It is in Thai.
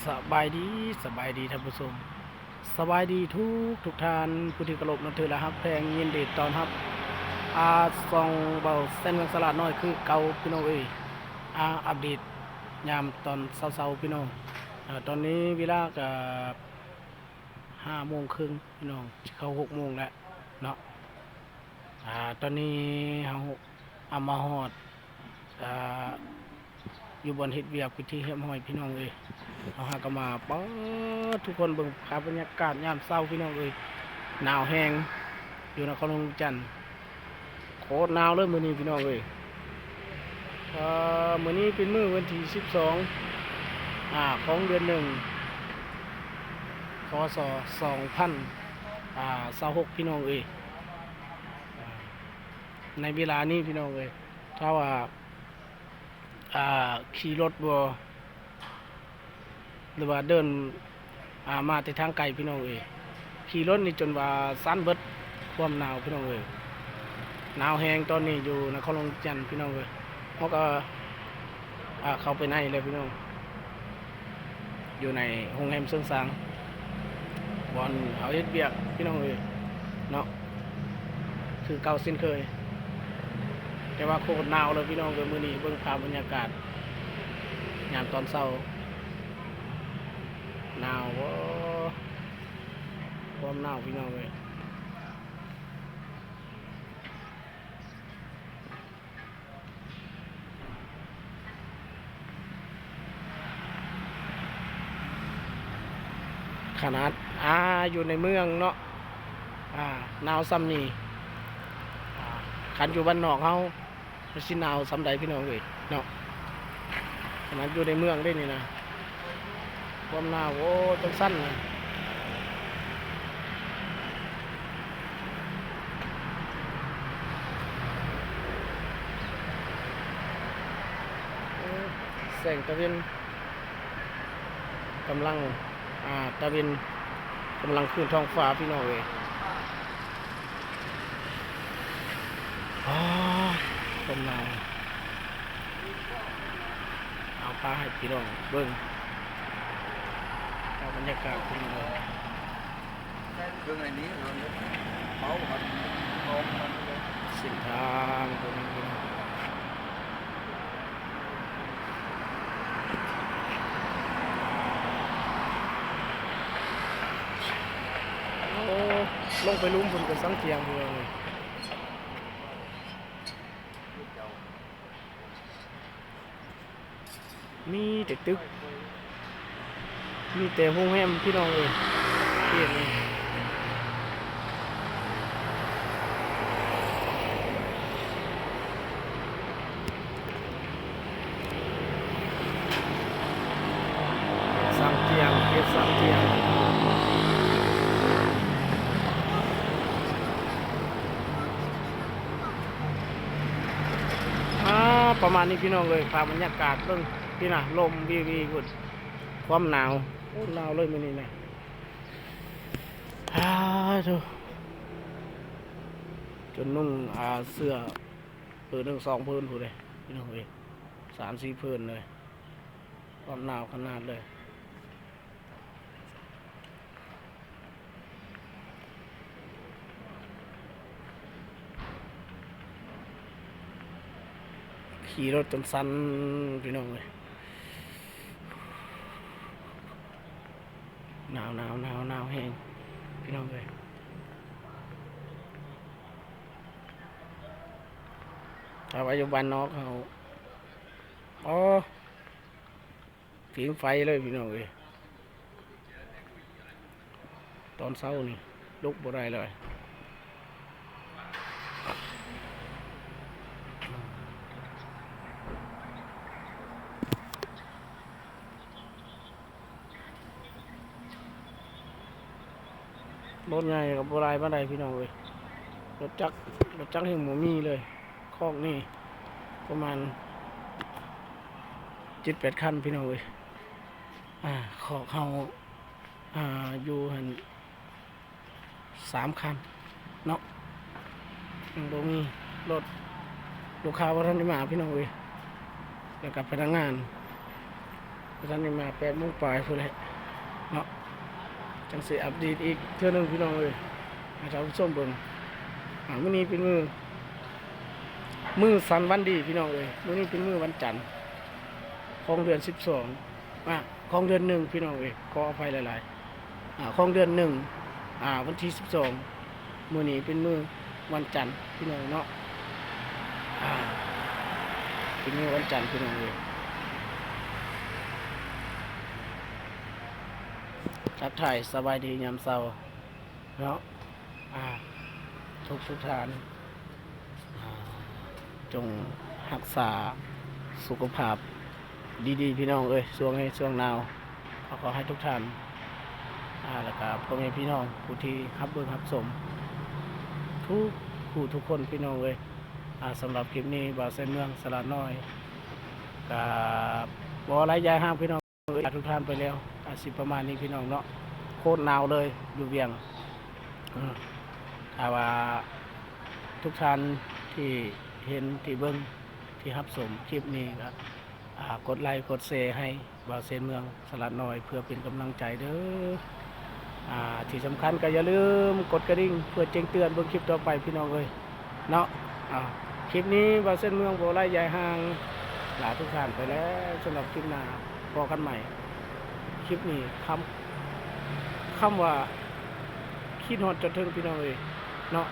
สบายดีท่านผู้ชมสบายดีทุกท่านผู้ที่เคารพนับถือและฮักแพงยินดีต้อนรับส่องเบาเส้นเมืองสลัดน้อยคือเก่าพี่น้องเอ้ยอัปเดตยามตอนเช้าๆพี่น้องตอนนี้เวลาก็5 โมงครึ่งพี่น้องเข้า6 โมงแล้วเนาะตอนนี้เฮาเอามาฮอดอ่าอยู่บนเฮ็ดเวียกพิธีเฮียมห้อยพี่น้องเอ้ยเอาหาก็มาป๊อดทุกคนเบิ่งภาพบรรยากาศยามเช้าพี่น้องเอ้ยหนาวแฮงอยู่นครหลวงจันทน์โคตรหนาวเลยมื้อนี้พี่น้องเอ้ยมื้อนี้เป็นมื้อวันที่12ของเดือน1พศ2026พี่น้องเอ้ยในเวลานี้พี่น้องเอ้ยถ้าว่าขี่รถบ่หรือว่าเดินมาแต่ทางไกลพี่น้องเอ้ยขี่รถนี่จนว่าสั่นเบิดความหนาวพี่น้องเอ้ยหนาวแฮงตอนนี้อยู่นครหลวงจันทน์พี่น้องเอ้ยเขาก็เข้าไปในเลยพี่น้องอยู่ในโรงแรมเซิงซางบอนเอาเฮ็ดเวียกพี่น้องเอ้ยเนาะคือเก่าเส้นเคยแต่ว่าโคตรหนาวเลยพี่น้องเอ้ยมื้อนี้เบิ่งภาพบรรยากาศยามตอนเช้าหนาวความหนาวพี่น้องเลยขนาดอยู่ในเมืองเนาะหนาวซ้ำนี่ขันอยู่บ้านนอกเขาสิหนาวซ้ำใดพี่น้องเลยเนาะขนาดอยู่ในเมืองได้นี่นะความหนาวจังสั้นนะแสงตะเวนกำลังตะเวนกำลังขึ้นท้องฟ้าพี่น้องเลยความหนาวเอาปลาให้พี่น้องเบิ่งเอาบรรยากาศพี่น้องเลยเส้นทางตรงนี้พี่น้องลงไปลุ่มบนกระสังเทียงเลยมีแต่ตึกมีแต่โรงแรมพี่น้องเลยเที่ยงเลยสังเทียงเก็บสังเทียงประมาณนี้พี่น้องเลยภาพบรรยากาศเรื่องพี่น่ะลมวีกุดความหนาวหนาวเลยมื้อนี้นะดูจนนุ่งเสื้อผืนหนึ่ง2 ผืนผู้เลยพี่น้องเลย3-4 ผืนเลยความหนาวขนาดเลยขี่รถจนสั่นพี่น้องเลยหนาวแห้งพี่น้องเลยถ้าว่าอยู่บ้านนอกเขาผิงไฟเลยพี่น้องเลยตอนเช้านี่ลุกบ่ได้เลยรถใหญ่กับโบราณบ้านใดพี่น้องเลยรถจักรเห็นหมูมีเลยคอกนี่ประมาณ7-8 คันพี่น้องเลยคอกเขาอยู่หัน3 คันเนาะบ่มีรถลูกค้าว่าท่านได้มาพี่น้องเลยแล้วกับพนักงาน เพราะฉะนั้นนี่มา8 โมงปลายพุ่นแหละเนาะจังสิอัปเดตอีกเทื่อหนึงพี่น้องเอ้ยให้ท่านผู้ชมเบิ่งมื้อนี้เป็นมื้อสันวันดีพี่น้องเอ้ยมื้อนี้เป็นมื้อวันจันทร์ของเดือน12ของเดือน1พี่น้องเอ้ยขออภัยหลายๆของเดือน1วันที่12มื้อนี้เป็นมื้อวันจันทร์พี่น้องเนาะเป็นมื้อวันจันทร์พี่น้องเอ้ยทักทายสบายดียามเช้าเนาะทุกท่านจงรักษาสุขภาพดีๆพี่น้องเอ้ยช่วงหนาวขอให้ทุกท่านแล้วก็พ่อแม่พี่น้องผู้ที่รับเบิ่งรับชมทุกคนพี่น้องเอ้ยสำหรับคลิปนี้บ่าวเส้นเมืองสระน้อยกับบ่หลายยายห้างพี่น้องเอ้ยทุกท่านไปแล้วสิประมาณนี้พี่น้องเนาะโคตรหนาวเลยอยู่เวียงถ้าว่าทุกท่านที่เห็นที่เบิ่งที่รับชมคลิปนี้ก็กดไลค์กดแชร์ให้บ่าวเส้นเมืองสระน้อยเพื่อเป็นกำลังใจเด้อที่สำคัญก็อย่าลืมกดกระดิ่งเพื่อแจ้งเตือนเบิ่งคลิปต่อไปพี่น้องเอ้ยเนาะคลิปนี้บ่าวเส้นเมืองบ่ไล่ยายห่างลาทุกท่านไปแล้วสำหรับคลิปหน้าพบกันใหม่คลิปนี้คำว่าคิดฮอดจนถึงพี่น้องเอ้ยเนาะ